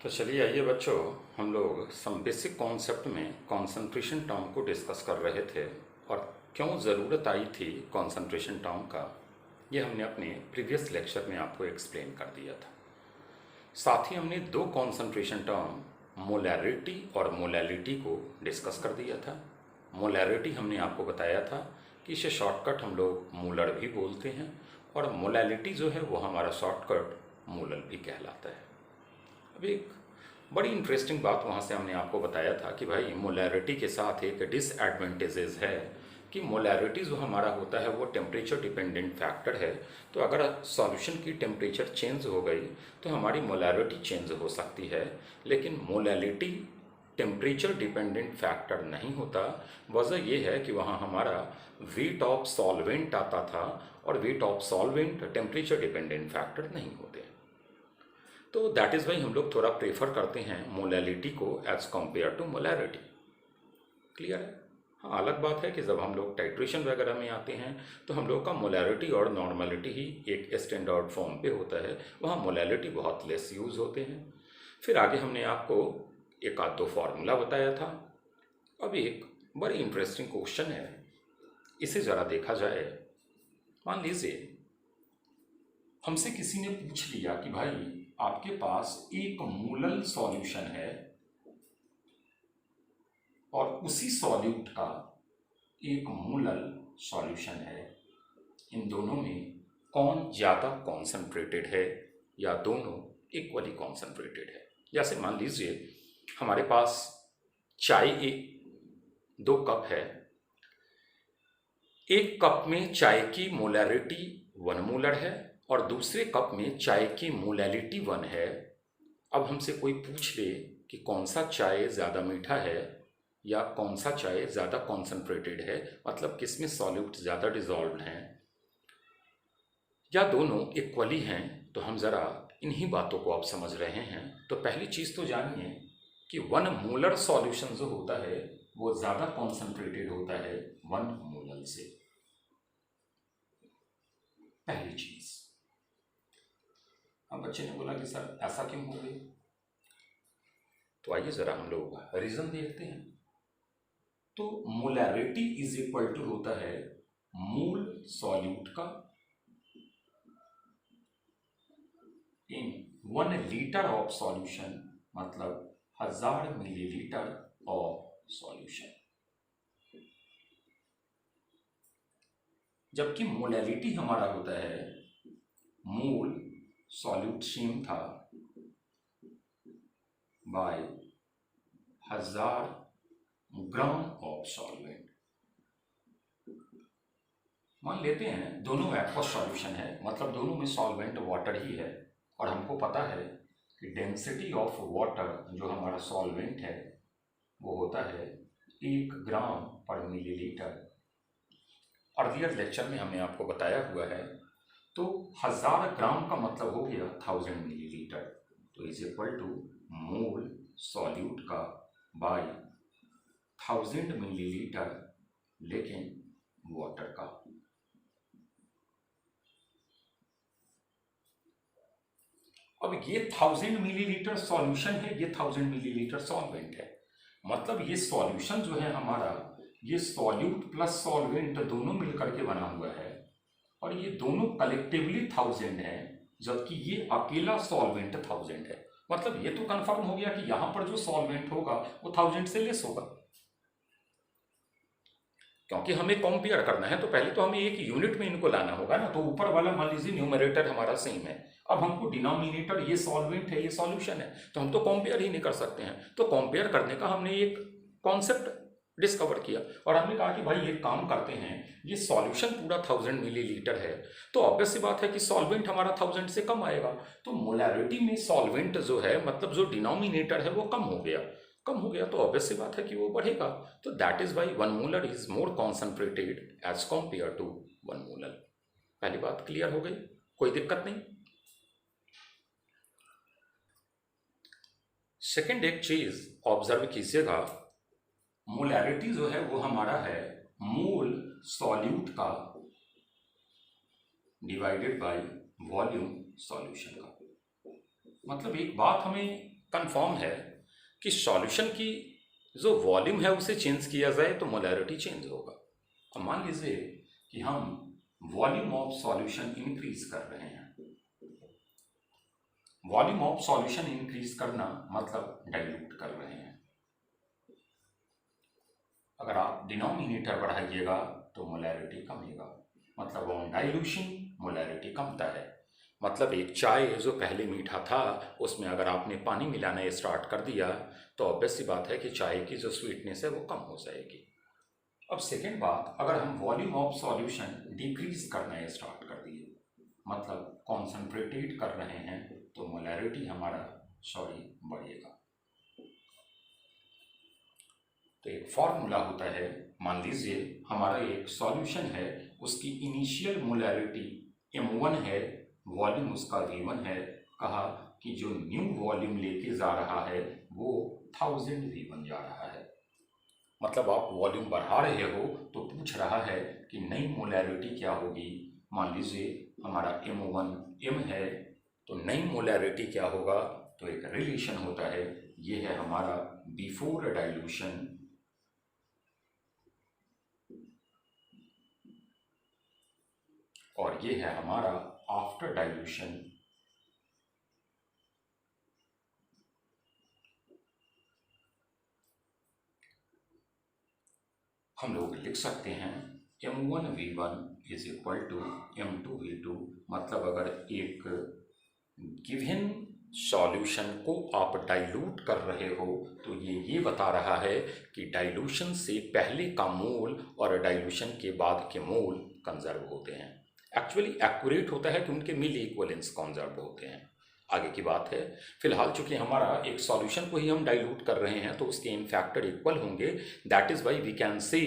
तो चलिए आइए बच्चों, हम लोग सम बेसिक कॉन्सेप्ट में कंसंट्रेशन टर्म को डिस्कस कर रहे थे और क्यों ज़रूरत आई थी कंसंट्रेशन टर्म का, ये हमने अपने प्रीवियस लेक्चर में आपको एक्सप्लेन कर दिया था। साथ ही हमने दो कंसंट्रेशन टर्म मोलैरिटी और मोलैलिटी को डिस्कस कर दिया था। मोलैरिटी हमने आपको बताया था कि इसे शॉर्टकट हम लोग मोलर भी बोलते हैं और मोलैलिटी जो है वो हमारा शॉर्टकट मोलल भी कहलाता है। अब एक बड़ी इंटरेस्टिंग बात वहाँ से हमने आपको बताया था कि भाई मोलैरिटी के साथ एक डिसएडवांटेजेस है कि मोलैरिटी जो हमारा होता है वो टेम्परेचर डिपेंडेंट फैक्टर है। तो अगर सॉल्यूशन की टेम्परेचर चेंज हो गई तो हमारी मोलैरिटी चेंज हो सकती है, लेकिन मोलैलिटी टेम्परेचर डिपेंडेंट फैक्टर नहीं होता। वजह यह है कि वहाँ हमारा वेट ऑफ सॉल्वेंट आता था और weight of solvent temperature dependent factor नहीं होते। तो दैट इज़ वाई हम लोग थोड़ा प्रेफर करते हैं मोलैलिटी को as compare to molarity. Clear है? हाँ, अलग बात है कि जब हम लोग टाइट्रेशन वगैरह में आते हैं तो हम लोग का मोलैरिटी और नॉर्मलिटी ही एक स्टैंडर्ड फॉर्म पे होता है, वहाँ मोलैलिटी बहुत लेस यूज़ होते हैं। फिर आगे हमने आपको एक आध दो फार्मूला बताया था। अब एक बड़ी इंटरेस्टिंग क्वेश्चन है, इसे ज़रा देखा जाए। मान लीजिए हमसे किसी ने पूछ लिया कि भाई आपके पास एक मोलल सॉल्यूशन है और उसी सॉल्यूट का एक मोलल सॉल्यूशन है, इन दोनों में कौन ज़्यादा कॉन्सेंट्रेटेड है या दोनों इक्वली कॉन्सेंट्रेटेड है। जैसे मान लीजिए हमारे पास चाय दो कप है, एक कप में चाय की मोलैरिटी 1 मोलर है और दूसरे कप में चाय की मोलैलिटी 1 है। अब हमसे कोई पूछ ले कि कौन सा चाय ज़्यादा मीठा है या कौन सा चाय ज़्यादा कॉन्सेंट्रेटेड है, मतलब किस में सॉल्यूट ज़्यादा डिजॉल्व हैं या दोनों इक्वली हैं, तो हम ज़रा इन्हीं बातों को आप समझ रहे हैं। तो पहली चीज़ तो जानिए कि 1 मोलर सॉल्यूशन जो होता है वो ज़्यादा कॉन्सेंट्रेटेड होता है 1 मोलर से। पहली चीज़। अब बच्चे ने बोला कि सर ऐसा क्यों हो गई, तो आइए ज़रा हम लोग रीज़न देखते हैं। तो मोलैरिटी इज इक्वल टू होता है मोल सॉल्यूट का इन 1 लीटर ऑफ सॉल्यूशन, मतलब 1000 मिलीलीटर ऑफ सॉल्यूशन। जबकि मोलैलिटी हमारा होता है मोल सॉल्यूट सेम था बाय 1000 ग्राम ऑफ सॉल्वेंट। मान लेते हैं दोनों एक्वस सॉल्यूशन है, मतलब दोनों में सॉल्वेंट वाटर ही है और हमको पता है कि डेंसिटी ऑफ वाटर जो हमारा सॉल्वेंट है वो होता है 1 ग्राम पर मिलीलीटर। अर्लियर लेक्चर में हमने आपको बताया हुआ है। तो 1000 ग्राम का मतलब हो गया 1000 मिलीलीटर, तो is equal to mole solute का बाय 1000 मिलीलीटर लेकिन वाटर का। अब ये 1000 मिलीलीटर सॉल्यूशन है, ये 1000 मिलीलीटर सॉल्वेंट है, मतलब ये सॉल्यूशन जो है हमारा, ये सॉल्यूट प्लस सॉल्वेंट दोनों मिलकर के बना हुआ है और ये दोनों कलेक्टिवली 1000 है, जबकि ये अकेला सॉल्वेंट 1000 है। मतलब ये तो कंफर्म हो गया कि यहां पर जो सॉल्वेंट होगा वो 1000 से लेस होगा, क्योंकि हमें कंपेयर करना है तो पहले तो हमें एक यूनिट में इनको लाना होगा ना। तो ऊपर वाला मान लीजिए न्यूमरेटर हमारा सेम है, अब हमको डिनोमिनेटर ये सॉल्वेंट है ये सॉल्यूशन है, तो हम तो कंपेयर ही नहीं कर सकते हैं। तो कंपेयर करने का हमने एक कॉन्सेप्ट डिस्कवर किया और हमने कहा कि भाई एक काम करते हैं, ये सॉल्यूशन पूरा 1000 मिलीलीटर है तो ऑब्वियस सी बात है कि सॉल्वेंट हमारा 1000 से कम आएगा। तो मोलैरिटी में सॉल्वेंट जो है, मतलब जो डिनोमिनेटर है वो कम हो गया तो ऑब्वियस सी बात है कि वो बढ़ेगा। तो that is why 1 molar is more concentrated as compare to 1 molar. पहली बात क्लियर हो गई, कोई दिक्कत नहीं। सेकेंड एक चीज ऑब्जर्व कीजिएगा, मोलैरिटी जो है वो हमारा है मोल सॉल्यूट का डिवाइडेड बाय वॉल्यूम सॉल्यूशन का। मतलब एक बात हमें कंफर्म है कि सॉल्यूशन की जो वॉल्यूम है उसे चेंज किया जाए तो मोलैरिटी चेंज होगा। अब मान लीजिए कि हम वॉल्यूम ऑफ सॉल्यूशन इंक्रीज कर रहे हैं। वॉल्यूम ऑफ सॉल्यूशन इंक्रीज करना मतलब डाइल्यूट कर रहे हैं। अगर आप डिनोमिनेटर बढ़ाइएगा तो मोलैरिटी कमेगा, मतलब ऑन डाइल्यूशन मोलैरिटी कमता है। मतलब एक चाय जो पहले मीठा था उसमें अगर आपने पानी मिलाना स्टार्ट कर दिया तो ऑब्वियस सी बात है कि चाय की जो स्वीटनेस है वो कम हो जाएगी। अब सेकेंड बात, अगर हम वॉल्यूम ऑफ सॉल्यूशन डिक्रीज करना स्टार्ट कर दिए, मतलब कॉन्सेंट्रेटेड कर रहे हैं, तो मोलैरिटी हमारा बढ़ेगा। तो एक फॉर्मूला होता है, मान लीजिए हमारा एक सॉल्यूशन है, उसकी इनिशियल मोलैरिटी m1 है, वॉल्यूम उसका v1 है। कहा कि जो न्यू वॉल्यूम लेके जा रहा है वो 1000 v1 जा रहा है। मतलब आप वॉल्यूम बढ़ा रहे हो तो पूछ रहा है कि नई मोलैरिटी क्या होगी। मान लीजिए हमारा m1 m है, तो नई मोलैरिटी क्या होगा, तो एक रिलेशन होता है, ये है हमारा बिफोर डाइल्यूशन और ये है हमारा आफ्टर डाइल्यूशन। हम लोग लिख सकते हैं m1 v1 is equal to m2 v2। मतलब अगर एक गिवन सॉल्यूशन को आप डाइल्यूट कर रहे हो तो ये बता रहा है कि डाइल्यूशन से पहले का मोल और डाइल्यूशन के बाद के मोल कंजर्व होते हैं। एक्चुअली एक्यूरेट होता है कि उनके मिल इक्वलेंस कंजर्व होते हैं। आगे की बात है, फिलहाल चूंकि हमारा एक सॉल्यूशन को ही हम डाइल्यूट कर रहे हैं तो उसके इन फैक्टर इक्वल होंगे। That is why we can say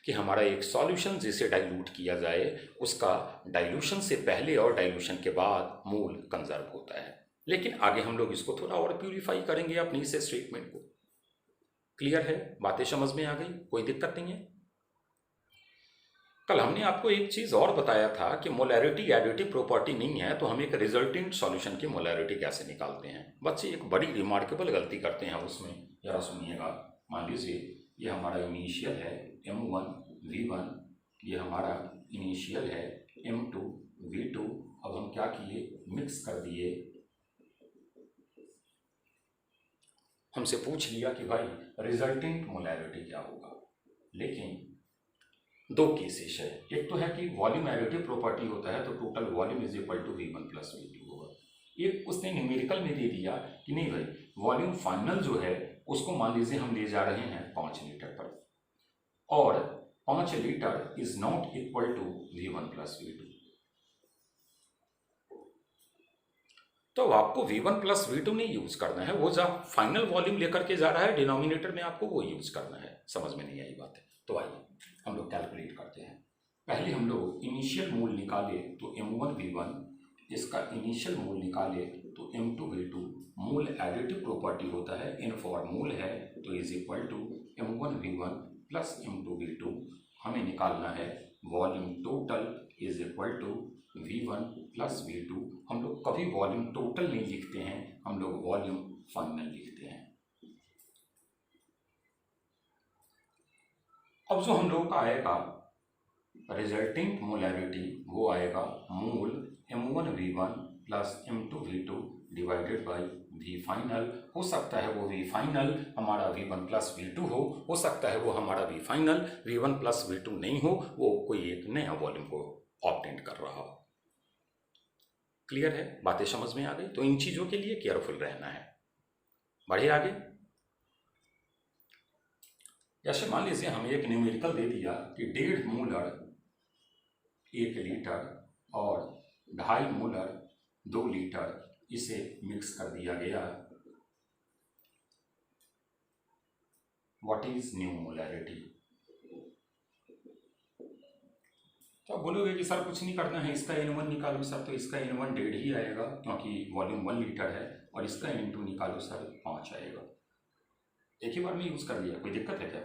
कि हमारा एक सॉल्यूशन जिसे डाइल्यूट किया जाए उसका डाइल्यूशन से पहले और डाइल्यूशन के बाद मोल कंजर्व होता है। लेकिन आगे हम लोग इसको थोड़ा और प्यूरिफाई करेंगे अपनी इस स्टेटमेंट को। क्लियर है, बातें समझ में आ गई, कोई दिक्कत नहीं है। कल हमने आपको एक चीज और बताया था कि मोलैरिटी एडिटिव प्रॉपर्टी नहीं है तो हम एक रिजल्टेंट सॉल्यूशन की मोलैरिटी कैसे निकालते हैं। बच्चे एक बड़ी रिमार्केबल गलती करते हैं उसमें, जरा सुनिएगा। मान लीजिए ये हमारा इनिशियल है m1 v1, ये हमारा इनिशियल है m2 v2। अब हम क्या किए, मिक्स कर दिए। हमसे पूछ लिया कि भाई रिजल्टेंट मोलैरिटी क्या होगा, लेकिन दो केसेस है। एक तो है कि वॉल्यूम एडिटिव प्रॉपर्टी होता है तो total volume is equal to v1 plus v2 होगा। एक उसने न्यूमेरिकल में दे दिया कि नहीं भाई वॉल्यूम फाइनल जो है उसको मान लीजिए हम ले जा रहे हैं 5 लीटर पर, और 5 litre is not equal to v1 plus v2। तो आपको v1 प्लस v2 नहीं यूज करना है, वो जब फाइनल वॉल्यूम लेकर के जा रहा है डिनोमिनेटर में आपको वो यूज करना है। समझ में नहीं आई बात है, तो आइए हम लोग कैलकुलेट करते हैं। पहले हम लोग इनिशियल मोल निकाले तो m1 v1, इसका इनिशियल मोल निकाले तो m2 v2। मोल एडिटिव प्रॉपर्टी होता है, इन फॉर मोल है तो is equal to m1 v1 plus m2 v2। हमें निकालना है volume total is equal to v1 plus v2। हम लोग कभी वॉल्यूम टोटल नहीं लिखते हैं, हम लोग वॉल्यूम फाइनल लिखते हैं। अब जो हम लोग का आएगा रिजल्टिंग मोलैरिटी वो आएगा मोल m1 v1 plus m2 v2 divided by v final. हो सकता है वो v फाइनल हमारा v1 प्लस v2 हो सकता है वो हमारा v final v1 plus v2 नहीं हो, वो कोई एक नया वॉल्यूम को ऑब्टेन कर रहा हो। क्लियर है, बातें समझ में आ गई। तो इन चीजों के लिए केयरफुल रहना है। बढ़े आगे। जैसे मान लीजिए हमें एक न्यूमेरिकल दे दिया कि 1.5 मोलर 1 लीटर और 2.5 मोलर 2 लीटर, इसे मिक्स कर दिया गया। What is new molarity? तो आप बोलोगे कि सर कुछ नहीं करना है, इसका n1 निकालो सर, तो इसका n1 1.5 ही आएगा क्योंकि वॉल्यूम 1 लीटर है, और इसका n2 निकालो सर 5 आएगा। एक ही बार में यूज कर लिया, कोई दिक्कत है क्या?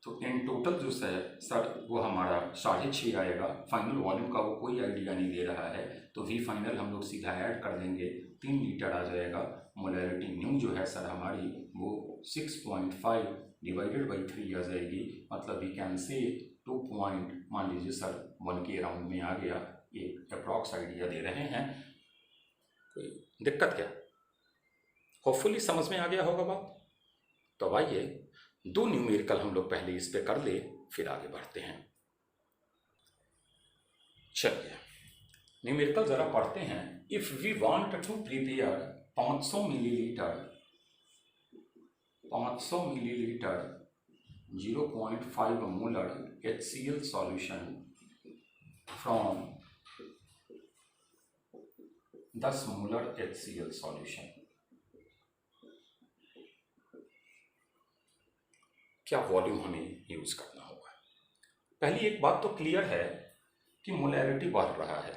तो इन टोटल जो सर वो हमारा 6.5 आएगा। फाइनल वॉल्यूम का वो कोई आइडिया नहीं दे रहा है, तो वी फाइनल हम लोग सीधा ऐड कर देंगे, 3 लीटर आ जाएगा। मोलैरिटी न्यू जो है सर हमारी वो 6.5 डिवाइडेड बाई 3 आ जाएगी, मतलब वी कैन से 2 पॉइंट, मान लीजिए सर 1 के अराउंड में आ गया, एक अप्रॉक्स आइडिया दे रहे हैं। कोई दिक्कत क्या? होपफुली समझ में आ गया होगा बात। तो आइए 2 न्यूमेरिकल हम लोग पहले इस पे कर ले, फिर आगे बढ़ते हैं। चलिए न्यूमेरिकल जरा पढ़ते हैं। If we want to prepare 500 millilitre 0.5 molar HCl solution from 10 molar HCl solution, क्या वॉल्यूम हमें यूज करना होगा? पहली एक बात तो क्लियर है कि मोलैरिटी बढ़ रहा है।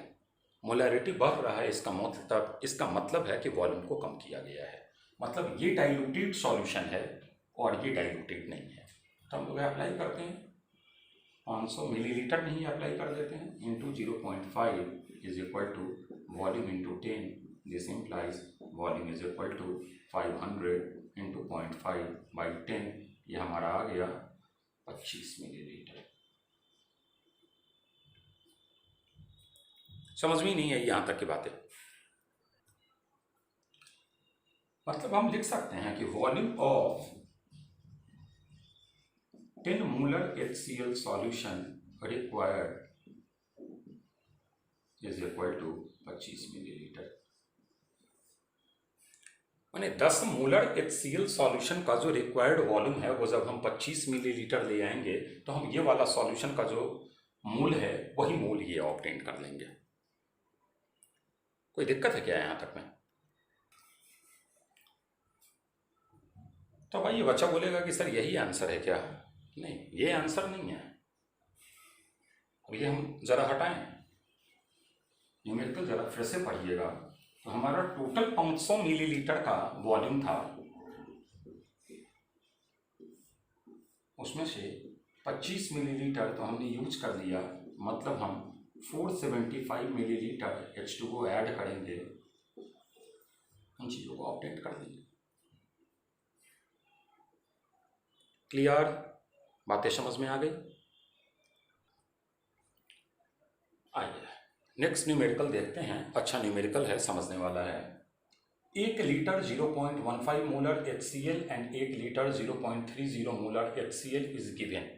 मोलैरिटी बढ़ रहा है इसका मतलब है कि वॉल्यूम को कम किया गया है, मतलब ये डाइल्यूटेड सॉल्यूशन है और ये डाइल्यूटेड नहीं है। तो हम लोग अप्लाई करते हैं, 500 मिलीलीटर नहीं अप्लाई कर देते हैं, into 0.5 is equal to volume into 10, this implies volume is equal to 500 into 0.5 by 10, ये हमारा आ गया 25 मिलीलीटर। समझ में नहीं आई यहां तक की बातें? मतलब हम लिख सकते हैं कि volume of 10 molar HCl solution required is equal to 25 millilitre. माने 10 मोलर HCl सॉल्यूशन का जो रिक्वायर्ड वॉल्यूम है वो जब हम 25 मिलीलीटर ले आएंगे तो हम ये वाला सॉल्यूशन का जो मोल है वही मोल ये ऑब्टेन कर लेंगे। कोई दिक्कत है क्या यहां तक में? तो भाई ये बच्चा बोलेगा कि सर यही आंसर है क्या? नहीं, ये आंसर नहीं है। अब ये हम जरा हटाएं, न्यूमेरिकल जरा फिर से पढ़िएगा। तो हमारा टोटल 500 मिलीलीटर का वॉल्यूम था, उसमें से 25 मिलीलीटर तो हमने यूज कर लिया, मतलब हम 475 मिलीलीटर H2O ऐड करेंगे, उन चीज़ों को ऑब्टेन कर देंगे। क्लियर? बातें समझ में आ गई? आइए नेक्स्ट न्यूमेरिकल देखते हैं। अच्छा न्यूमेरिकल है, समझने वाला है। 1 litre 0.15 molar HCl and 1 litre 0.30 molar HCl is given,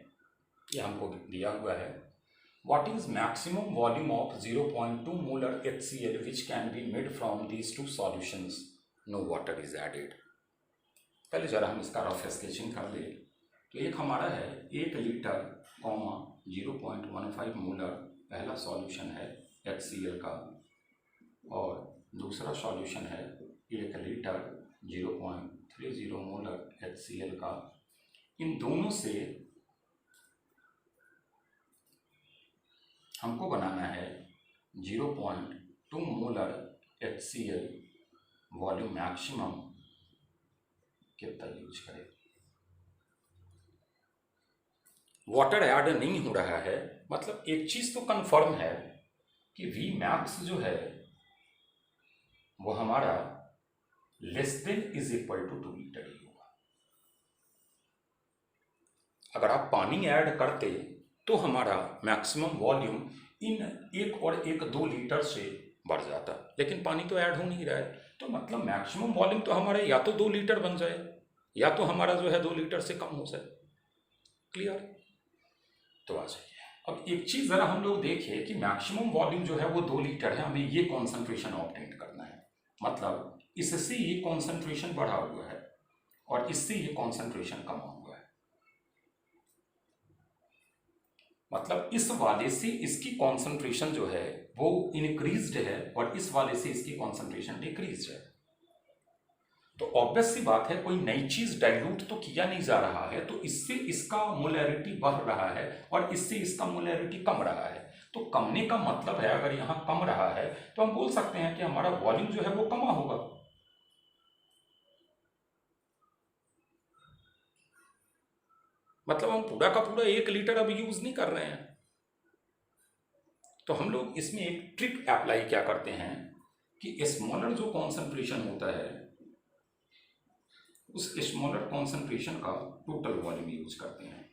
ये हमको दिया हुआ है। What is maximum volume of 0.2 molar HCl which can be made from these 2 solutions, no water is added. पहले जरा हम इसका रफ स्केचिंग कर ले। तो एक हमारा है 1 लीटर 0.15 मोलर, पहला सॉल्यूशन है HCl का, और दूसरा सॉल्यूशन है 1 लीटर 0.30 मोलर HCl का। इन दोनों से हमको बनाना है 0.2 मोलर HCl, वॉल्यूम मैक्सिमम कितना यूज करें। वाटर ऐड नहीं हो रहा है, मतलब एक चीज तो कंफर्म है कि वी मैक्स जो है वो हमारा less than is equal to 2 litre ही होगा। अगर आप पानी ऐड करते तो हमारा मैक्सिमम वॉल्यूम इन 1 और 1 2 लीटर से बढ़ जाता, लेकिन पानी तो ऐड हो नहीं रहा है, तो मतलब मैक्सिमम वॉल्यूम तो हमारा या तो 2 लीटर बन जाए या तो हमारा जो है 2 लीटर से कम हो जाए। क्लियर? तो आ जाइए। अब एक चीज जरा हम लोग देखिए कि मैक्सिमम वॉल्यूम जो है वो 2 लीटर है, हमें ये कॉन्सेंट्रेशन ऑब्टेन करना है, मतलब इससे ये कॉन्सेंट्रेशन बढ़ा हुआ है और इससे ये कॉन्सेंट्रेशन कमा हुआ है, मतलब इस वाले से इसकी कॉन्सेंट्रेशन जो है वो इंक्रीज्ड है और इस वाले से इसकी कॉन्सेंट्रेशन डिक्रीज्ड है। तो ऑब्वियस सी बात है, कोई नई चीज डाइल्यूट तो किया नहीं जा रहा है, तो इससे इसका मोलैरिटी बढ़ रहा है और इससे इसका मोलैरिटी कम रहा है। तो कमने का मतलब है, अगर यहां कम रहा है तो हम बोल सकते हैं कि हमारा वॉल्यूम जो है वो कमा होगा। मतलब हम पूरा का पूरा 1 लीटर अब यूज़ नहीं कर रहे हैं। तो हम लोग इसमें एक ट्रिक अप्लाई क्या करते हैं कि स्मॉलर जो कॉन्सेंट्रेशन होता है उस स्मॉलर कॉन्सेंट्रेशन का टोटल वॉल्यूम यूज करते हैं,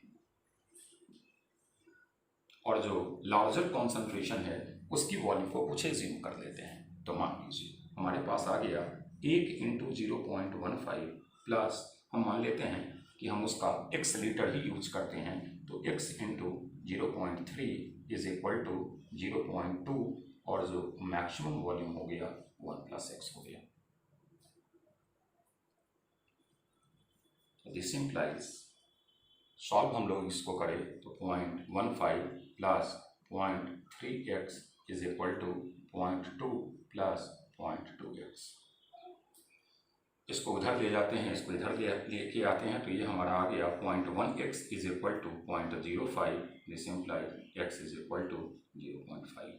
और जो लार्जर कॉन्सेंट्रेशन है उसकी वॉल्यूम को कुछ एज्यूम कर लेते हैं। तो मान लीजिए हमारे पास आ गया 1 × 0.15 प्लस हम मान लेते हैं कि हम उसका x लीटर ही यूज करते हैं, तो x × 0.3 इज इक्वल टू 0.2, और जो मैक्सिमम वॉल्यूम हो गया 1 + x हो गया। दिस इम्प्लाइज सॉल्व हम लोग इसको करें तो 0.15 plus 0.3x is equal to 0.2 plus 0.2x। इसको उधर ले जाते हैं, इसको इधर लेके आते हैं, तो ये हमारा आ गया 0.1x is equal to 0.05। This implies x is equal to 0.5।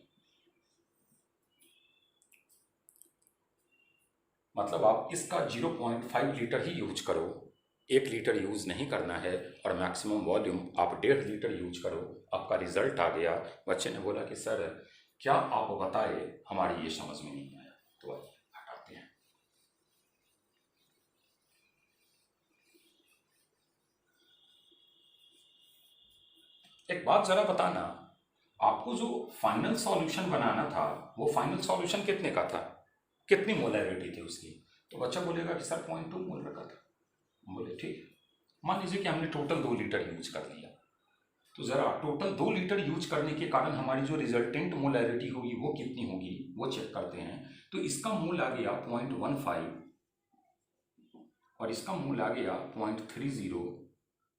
मतलब आप इसका 0.5 लीटर ही यूज करो, 1 लीटर यूज़ नहीं करना है, और मैक्सिमम वॉल्यूम आप 1.5 लीटर यूज करो। आपका रिजल्ट आ गया। बच्चे ने बोला कि सर क्या आप बताए, हमारी ये समझ में नहीं आया। तो आइए हटाते हैं। एक बात ज़रा बताना, आपको जो फाइनल सॉल्यूशन बनाना था वो फाइनल सॉल्यूशन कितने का था, कितनी मोलैरिटी थी उसकी? तो बच्चा बोलेगा कि सर 0.2 मोल रखा था। बोले ठीक है, मान लीजिए कि हमने टोटल 2 लीटर यूज कर लिया, तो ज़रा टोटल 2 लीटर यूज करने के कारण हमारी जो रिजल्टेंट मोलैरिटी होगी वो कितनी होगी वो चेक करते हैं। तो इसका मोल आ गया 0.15 और इसका मोल आ गया 0.30।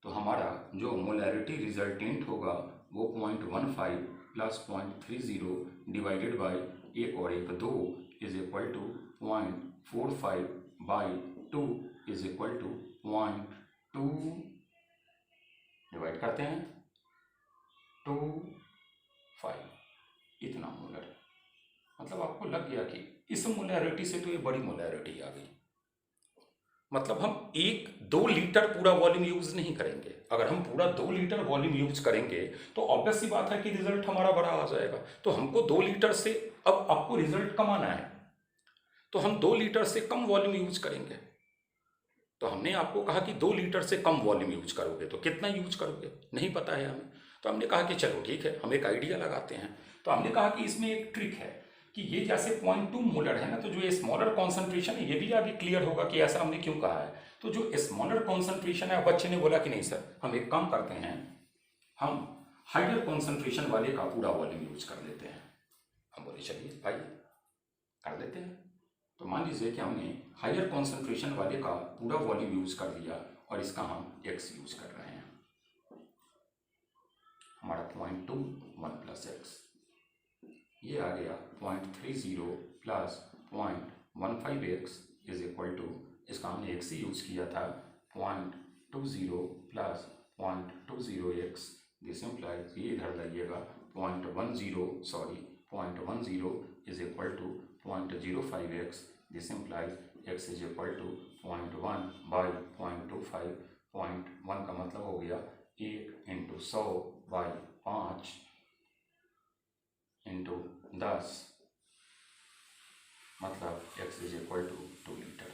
तो हमारा जो मोलैरिटी रिजल्टेंट होगा वो 0.15 प्लस 0.30 डिवाइडेड बाई 1 और 1 2 is equal to 0.45 by 2 is equal to 0.2 divide करते हैं 25, इतना मोलर। मतलब आपको लग गया कि इस मोलैरिटी से तो ये बड़ी मोलैरिटी आ गई। मतलब हम 2 लीटर पूरा वॉल्यूम यूज नहीं करेंगे। अगर हम पूरा 2 लीटर वॉल्यूम यूज करेंगे तो ऑब्वियस सी बात है कि रिजल्ट हमारा बड़ा आ जाएगा। तो हमको 2 लीटर से, अब आपको रिजल्ट कम आना है तो हम 2 लीटर से कम वॉल्यूम यूज करेंगे। तो हमने आपको कहा कि 2 लीटर से कम वॉल्यूम यूज करोगे तो कितना यूज करोगे नहीं पता है हमें। तो हमने कहा कि चलो ठीक है, हम एक आइडिया लगाते हैं। तो हमने कहा कि इसमें एक ट्रिक है कि ये जैसे 0.2 मोलर है ना, तो जो स्मॉलर कॉन्सेंट्रेशन है, ये भी आगे क्लियर होगा कि ऐसा हमने क्यों कहा है। तो जो स्मॉलर कॉन्सेंट्रेशन है, बच्चे ने बोला कि नहीं सर हम एक काम करते हैं, हम हाइयर कॉन्सेंट्रेशन वाले का पूरा वॉल्यूम यूज कर लेते हैं। हम बोले चलिए भाई कर लेते हैं। तो मान लीजिए कि हमने हायर कॉन्सेंट्रेशन वाले का पूरा वॉल्यूम यूज कर लिया और इसका हम x यूज कर रहे हैं। हमारा 0.2 1 + x, ये आ गया 0.30 plus 0.15x is equal to, इसका हमने x ही यूज किया था, 0.20 प्लस 0.20x। दिस इम्प्लाइज ये इधर लाइएगा 0.10 is equal to 0.05x। This implies x is equal to 0.1 by 0.25। 0.1 का मतलब हो गया 1 × 100 बाई 5 × 10, मतलब x is equal to 2 litre.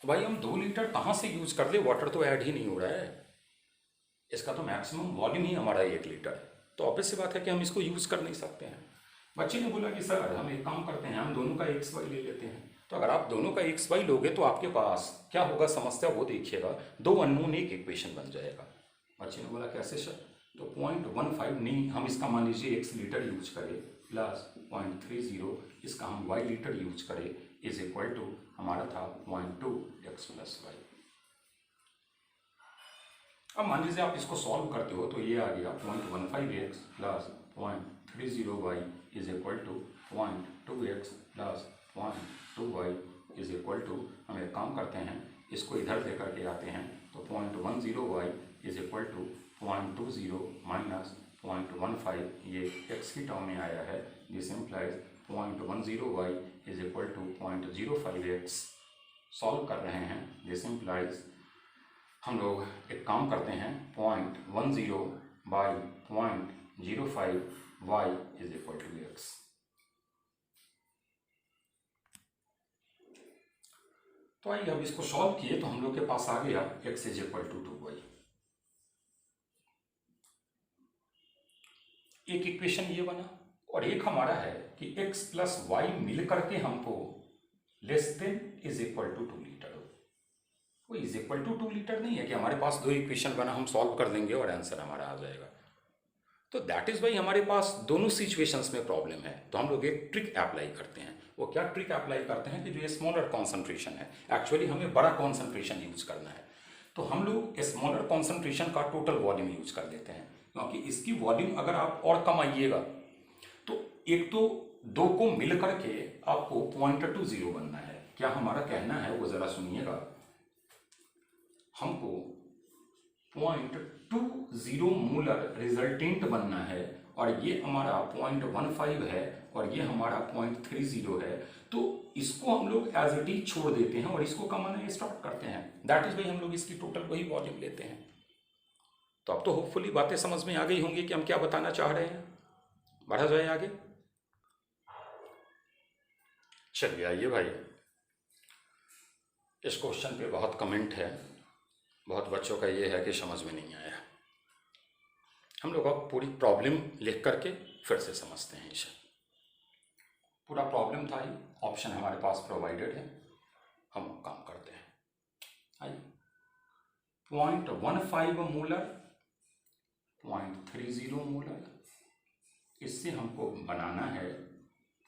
तो भाई हम 2 लीटर कहाँ से यूज कर ले, वाटर तो ऐड ही नहीं हो रहा है, इसका तो मैक्सिमम वॉल्यूम ही हमारा 1 लीटर है। तो ऑब्वियस सी बात है कि हम इसको यूज़ कर नहीं सकते हैं। बच्चे ने बोला कि सर हम एक काम करते हैं, हम दोनों का XY ले लेते हैं। तो अगर आप दोनों का XY लोगे तो आपके पास क्या होगा समस्या वो देखिएगा, 2 अननोन एक इक्वेशन बन जाएगा। बच्चे ने बोला कैसे सर? तो 0.15 नहीं, हम इसका मान लीजिए x लीटर यूज करें प्लस 0.30 इसका हम y लीटर यूज करें इज इक्वल टू, हमारा था 0.2x + y। अब मान लीजिए आप इसको सॉल्व करते हो तो ये आ गया 0.15x plus 0.30y is equal to 0.2x plus 0.2y is equal to, हम एक काम करते हैं इसको इधर लेकर के आते हैं, तो 0.10y is equal to 0.20 minus 0.15, ये x की टर्म में आया है। This implies 0.10y is equal to 0.05x। Solve कर रहे हैं, दिस इम्प्लाइज हम लोग एक काम करते हैं, 0.10 by 0.05 y is equal to x. तो आइए अब इसको सॉल्व किए तो हम लोग के पास आ गया x is equal to 2y। एक इक्वेशन ये बना और एक हमारा है कि x प्लस वाई मिल करके हमको less than is equal to 2 litre हो। वो इज इक्वल टू 2 लीटर नहीं है कि हमारे पास दो इक्वेशन बना, हम सॉल्व कर देंगे और आंसर हमारा आ जाएगा। तो दैट इज वाई हमारे पास दोनों सिचुएशंस में प्रॉब्लम है। तो हम लोग एक ट्रिक अप्लाई करते हैं। वो क्या ट्रिक अप्लाई करते हैं कि जो ये स्मॉलर कॉन्सेंट्रेशन है, एक्चुअली हमें बड़ा कॉन्सेंट्रेशन यूज करना है, तो हम लोग स्मॉलर कॉन्सेंट्रेशन का टोटल वॉल्यूम यूज कर लेते हैं, क्योंकि इसकी वॉल्यूम अगर आप और कम आइएगा तो एक तो दो को मिल करके आपको 0.20 बनना है। क्या हमारा कहना है वो जरा सुनिएगा। हमको 0.20 मोलर रिजल्टेंट बनना है और ये हमारा 0.15 है और ये हमारा 0.30 है। तो इसको हम लोग एज इट इज छोड़ देते हैं और इसको कमाना स्टार्ट करते हैं। दैट इज वाई हम लोग इसकी टोटल वही वॉल्यूम लेते हैं। तो अब तो होपफुली बातें समझ में आ गई होंगी कि हम क्या बताना चाह रहे हैं। बढ़ा जाए आगे। चलिए आइए भाई, इस क्वेश्चन पे बहुत कमेंट है, बहुत बच्चों का ये है कि समझ में नहीं आया। हम लोग अब पूरी प्रॉब्लम लिख करके फिर से समझते हैं इसे। पूरा प्रॉब्लम था ही, ऑप्शन हमारे पास प्रोवाइडेड है, हम काम करते हैं। आइए, 0.15 मोलर, 0.30 मोलर, इससे हमको बनाना है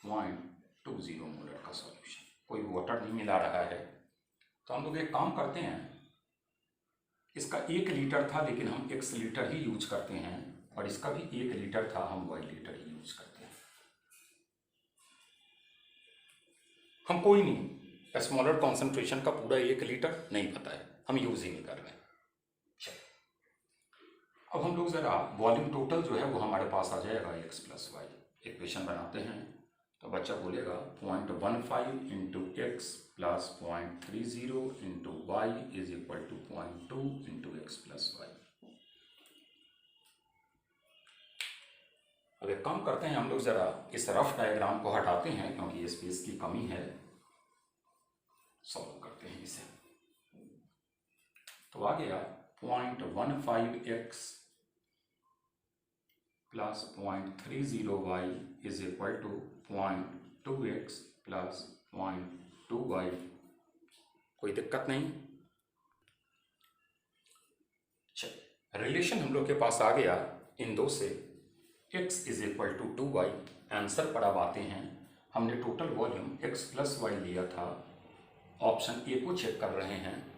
0.20 मोलर का सॉल्यूशन। कोई वाटर नहीं मिला रहा है तो हम लोग एक काम करते हैं, इसका 1 लीटर था लेकिन हम x लीटर ही यूज करते हैं और इसका भी 1 लीटर था, हम y लीटर ही यूज करते हैं। हम कोई नहीं, स्मॉलर कॉन्सेंट्रेशन का पूरा 1 लीटर नहीं पता है, हम यूज ही नहीं कर रहे हैं। अब हम लोग जरा वॉल्यूम टोटल जो है वो हमारे पास आ जाएगा x प्लस वाई। इक्वेशन बनाते हैं तो बच्चा बोलेगा 0.15 into x plus 0.30 into y is equal to 0.2 into x plus y. अब एक काम करते हैं, हम लोग जरा इस रफ डायग्राम को हटाते हैं क्योंकि स्पेस की कमी है। सॉल्व करते हैं इसे। तो आ गया 0.15x plus 0.30y is equal to 0.2x plus 0.2y। कोई दिक्कत नहीं। चलिए, रिलेशन हम लोग के पास आ गया इन दो से, x is equal to 2y। Answer पर अब आते हैं। हमने total volume x plus y लिया था, ऑप्शन ए को चेक कर रहे हैं।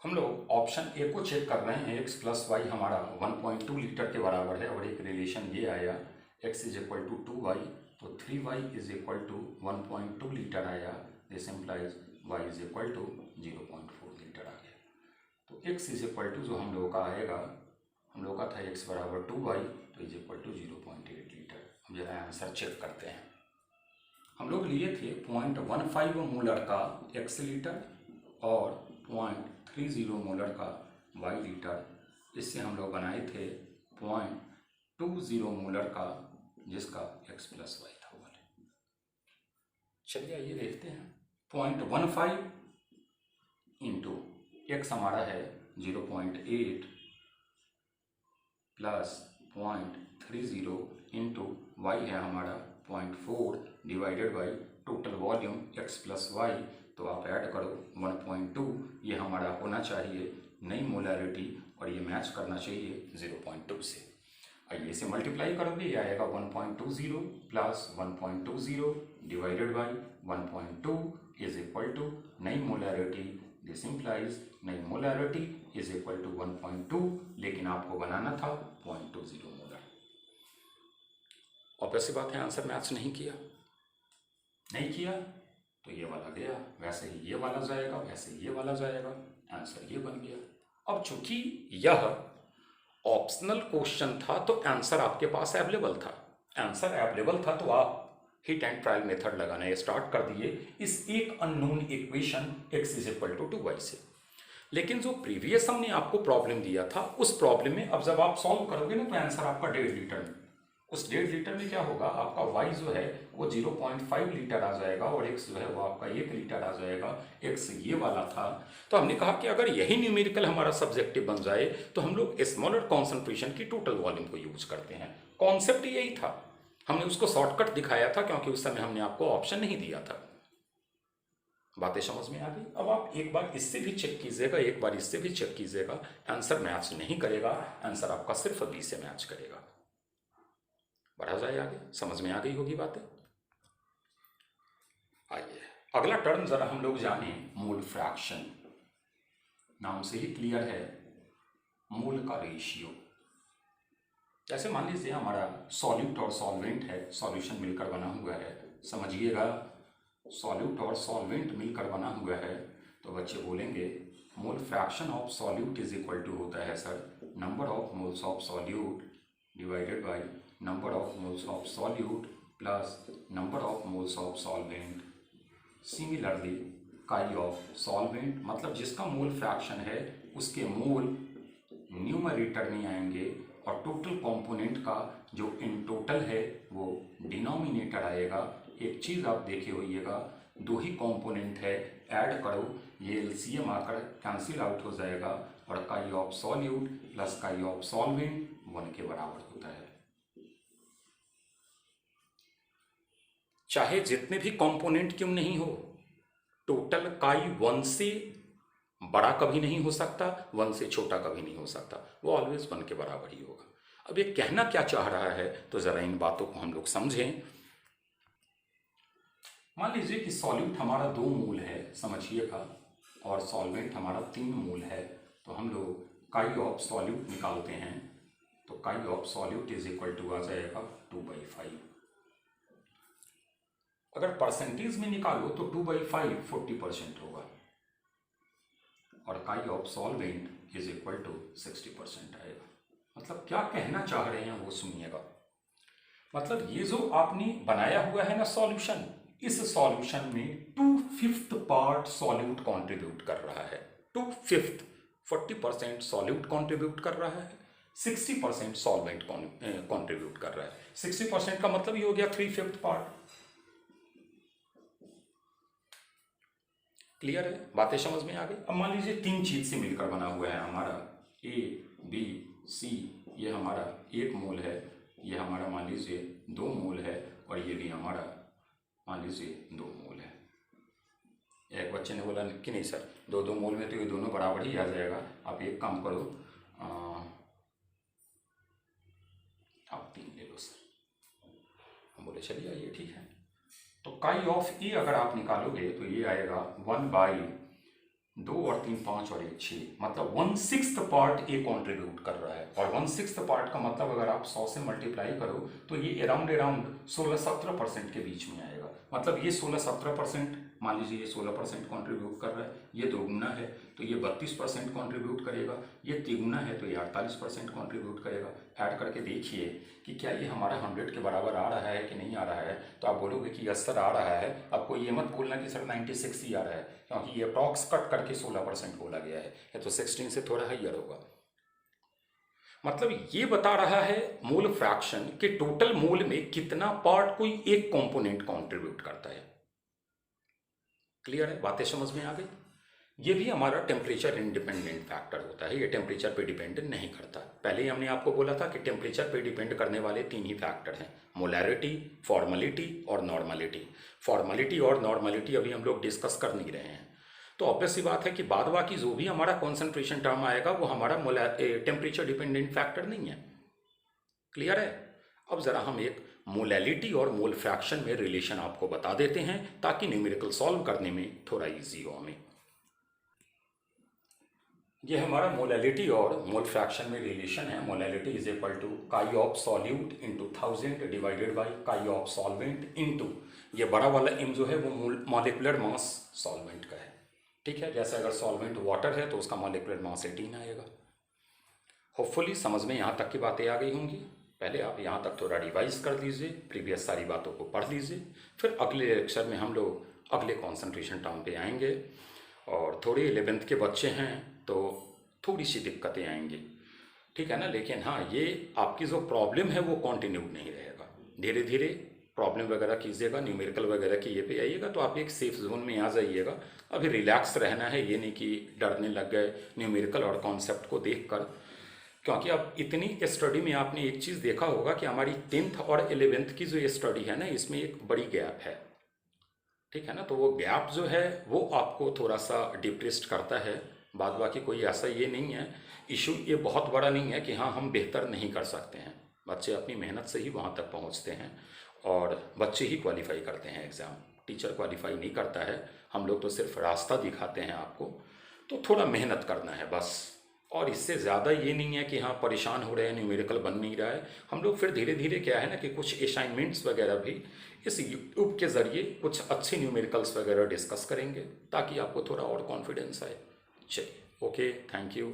हम लोग ऑप्शन ए को चेक कर रहे हैं। x प्लस वाई हमारा 1.2 लीटर के बराबर है और एक रिलेशन ये आया x is equal to 2y, तो 3y is equal to 1.2 litre आया। This implies y is equal to 0.4 litre आ गया। तो x इज इक्वल टू जो हम लोग का आएगा, हम लोग का था x बराबर 2y, तो इज इक्वल टू 0.8 लीटर। हम जरा आंसर चेक करते हैं। हम लोग लिए थे 0.15 मोलर का x लीटर और 0.30 मोलर का y लीटर। इससे हम लोग बनाए थे 0.20 मोलर का, जिसका x प्लस वाई था वाले। चलिए आइए देखते हैं। 0.15 इंटू एक्स हमारा है 0.8 प्लस 0.30 इंटू वाई है हमारा 0.4 divided by total volume x plus y. तो आप ऐड करो 1.2, ये हमारा होना चाहिए नई मोलैरिटी और ये मैच करना चाहिए 0.2 से। आइए इसे मल्टीप्लाई करोगे, ये आएगा 1.20 plus 1.20 divided by 1.2 is equal to नई मोलैरिटी। दिस इम्प्लाइज नई मोलैरिटी इज इक्वल टू 1.2, लेकिन आपको बनाना था 0.20 मोलर। और वैसी बात है, आंसर मैच नहीं किया तो ये वाला गया, वैसे ही ये वाला जाएगा, वैसे ही ये वाला जाएगा, आंसर ये बन गया। अब चूंकि यह ऑप्शनल क्वेश्चन था तो आंसर आपके पास अवेलेबल था। आंसर अवेलेबल था तो आप हिट एंड ट्रायल मेथड लगाना स्टार्ट कर दिए इस एक unknown equation x is equal to 2y से। लेकिन जो प्रीवियस हमने आपको प्रॉब्लम दिया था उस प्रॉब्लम में अब जब आप सॉल्व करोगे ना तो आंसर आपका 1.5 लीटर में, उस 1.5 लीटर में क्या होगा, आपका y जो है वो 0.5 लीटर आ जाएगा और x जो है वो आपका 1 लीटर आ जाएगा। x ये वाला था। तो हमने कहा कि अगर यही न्यूमेरिकल हमारा सब्जेक्टिव बन जाए तो हम लोग स्मॉलर कॉन्सेंट्रेशन की टोटल वॉल्यूम को यूज करते हैं। कॉन्सेप्ट यही था, हमने उसको शॉर्टकट दिखाया था क्योंकि उस समय हमने आपको ऑप्शन नहीं दिया था। बातें समझ में आ गई। अब आप एक बार इससे भी चेक कीजिएगा, एक बार इससे भी चेक कीजिएगा, आंसर मैच नहीं करेगा, आंसर आपका सिर्फ बी से मैच करेगा। बढ़ा जाए आगे, समझ में आ गई होगी बातें। आइए अगला टर्म जरा हम लोग जाने, मोल फ्रैक्शन। नाम से ही क्लियर है, मोल का रेशियो। जैसे मान लीजिए हमारा सॉल्यूट और सॉल्वेंट है, सॉल्यूशन मिलकर बना हुआ है, समझिएगा सॉल्यूट और सॉल्वेंट मिलकर बना हुआ है, तो बच्चे बोलेंगे mole fraction of solute is equal to होता है sir number of moles of solute divided by number of moles of solute plus number of moles of solvent. Similarly chi of solvent, मतलब जिसका मोल फ्रैक्शन है उसके मोल numerator में आएंगे और total component का जो इन टोटल है वो डिनोमिनेटर आएगा। एक चीज़ आप देखे होइएगा, दो ही कंपोनेंट है, ऐड करो ये एलसीएम आकर कैंसिल आउट हो जाएगा और chi of solute plus chi of solvent 1 के बराबर होता है। चाहे जितने भी कंपोनेंट क्यों नहीं हो, टोटल काई 1 से बड़ा कभी नहीं हो सकता, 1 से छोटा कभी नहीं हो सकता, वो ऑलवेज 1 के बराबर ही होगा। अब ये कहना क्या चाह रहा है, तो जरा इन बातों को हम लोग समझें। मान लीजिए कि सॉल्यूट हमारा 2 मोल है, समझिएगा, और सॉल्वेंट हमारा 3 मोल है, तो हम लोग काई ऑफ सॉल्यूट निकालते हैं, तो chi of solute is equal to आ जाएगा 2/5। अगर परसेंटेज में निकालो तो 2/5 40% होगा और chi of solvent is equal to 60% आएगा। मतलब क्या कहना चाह रहे हैं वो सुनिएगा। मतलब ये जो आपने बनाया हुआ है ना सॉल्यूशन, इस सॉल्यूशन में 2/5 पार्ट सॉल्यूट कंट्रीब्यूट कर रहा है। 2/5, 40% सॉल्यूट कंट्रीब्यूट कर रहा है, 60% सॉल्वेंट कंट्रीब्यूट कर रहा है। 60% का मतलब ये हो गया 3/5 पार्ट। क्लियर है, बातें समझ में आ गई। अब मान लीजिए 3 चीज से मिलकर बना हुआ है हमारा ए बी सी, ये हमारा 1 मोल है, ये हमारा मान लीजिए 2 मोल है और ये भी हमारा मान लीजिए 2 मोल है। एक बच्चे ने बोला कि नहीं सर 2-2 मोल में तो ये दोनों बराबर ही आ जाएगा, आप एक काम करो आप 3 ले लो सर। हम बोले चलिए ये ठीक है। तो काई ऑफ ए अगर आप निकालोगे तो ये आएगा 1/2 और 3 5 और 1 6, मतलब 1/6 पार्ट ए कॉन्ट्रीब्यूट कर रहा है। और 1/6 पार्ट का मतलब अगर आप 100 से मल्टीप्लाई करो तो ये अराउंड 16-17% के बीच में आएगा। मतलब ये 16-17%, मान लीजिए ये 16% कॉन्ट्रीब्यूट कर रहा है, ये 2 गुना है तो ये 32% कॉन्ट्रीब्यूट करेगा, ये 3 गुना है तो ये 48% कॉन्ट्रीब्यूट करेगा। ऐड करके देखिए कि क्या ये हमारा 100 के बराबर आ रहा है कि नहीं आ रहा है। तो आप बोलोगे कि यस सर आ रहा है। आपको ये मत बोलना कि सर 96 ही आ रहा है, क्योंकि ये अप्रॉक्स कट करके 16% बोला गया है, ये तो 16 से थोड़ा हाइयर होगा। मतलब ये बता रहा है मोल फ्रैक्शन के टोटल मोल में कितना पार्ट कोई एक कंपोनेंट कंट्रीब्यूट करता है। क्लियर है, बातें समझ में आ गई। ये भी हमारा टेम्परेचर इंडिपेंडेंट फैक्टर होता है, ये टेम्परेचर पे डिपेंड नहीं करता। पहले ही हमने आपको बोला था कि टेम्परेचर पे डिपेंड करने वाले 3 ही फैक्टर हैं, मोलैरिटी, फॉर्मलिटी और नॉर्मलिटी। फॉर्मलिटी और नॉर्मलिटी अभी हम लोग डिस्कस कर नहीं रहे हैं। तो ऑब्वियस सी बात है कि बाद बाकी जो भी हमारा कॉन्सेंट्रेशन टर्म आएगा वो हमारा टेम्परेचर डिपेंडेंट फैक्टर नहीं है। क्लियर है। अब जरा हम एक मोलैलिटी और मोल फ्रैक्शन में रिलेशन आपको बता देते हैं ताकि न्यूमेरिकल सॉल्व करने में थोड़ा इजी हो हमें। ये हमारा मोलैलिटी और मोल फ्रैक्शन में रिलेशन है। मोलैलिटी इज इक्वल टू काई of solute into 1000 divided by काई ऑफ सॉल्वेंट इंटू ये बड़ा वाला एम जो है वो मॉलिक्यूलर मास सॉल्वेंट का है। ठीक है, जैसे अगर सॉल्वेंट वाटर है तो उसका मॉलिक्यूलर मास 18 आएगा। होपफुली समझ में यहाँ तक की बातें आ गई होंगी। पहले आप यहाँ तक थोड़ा रिवाइज कर लीजिए, प्रीवियस सारी बातों को पढ़ लीजिए, फिर अगले लेक्चर में हम लोग अगले कॉन्सेंट्रेशन टर्म पे आएंगे। और थोड़े 11th के बच्चे हैं तो थोड़ी सी दिक्कतें आएंगी, ठीक है ना। लेकिन हाँ, ये आपकी जो प्रॉब्लम है वो कंटिन्यू नहीं रहेगा, धीरे धीरे प्रॉब्लम वगैरह कीजिएगा, न्यूमेरिकल वगैरह की ये पे आइएगा तो आप एक सेफ जोन में आ जाइएगा। अभी रिलैक्स रहना है, ये नहीं कि डरने लग गए न्यूमेरिकल और कॉन्सेप्ट को देखकर, क्योंकि अब इतनी स्टडी में आपने एक चीज़ देखा होगा कि हमारी 10th और 11th की जो ये स्टडी है ना, इसमें एक बड़ी गैप है, ठीक है ना। तो वो गैप जो है वो आपको थोड़ा सा डिप्रेस्ड करता है। बाद बाकी कोई ऐसा ये नहीं है, इशू ये बहुत बड़ा नहीं है कि हाँ हम बेहतर नहीं कर सकते हैं। बच्चे अपनी मेहनत से ही वहाँ तक पहुँचते हैं और बच्चे ही क्वालिफाई करते हैं एग्ज़ाम, टीचर क्वालिफाई नहीं करता है। हम लोग तो सिर्फ रास्ता दिखाते हैं आपको, तो थोड़ा मेहनत करना है बस। और इससे ज़्यादा ये नहीं है कि हाँ परेशान हो रहे हैं, न्यूमेरिकल बन नहीं रहा है। हम लोग फिर धीरे धीरे क्या है ना कि कुछ असाइनमेंट्स वगैरह भी इस यूट्यूब के ज़रिए कुछ अच्छे न्यूमेरिकल्स वगैरह डिस्कस करेंगे ताकि आपको थोड़ा और कॉन्फिडेंस आए। चलिए, ओके, थैंक यू।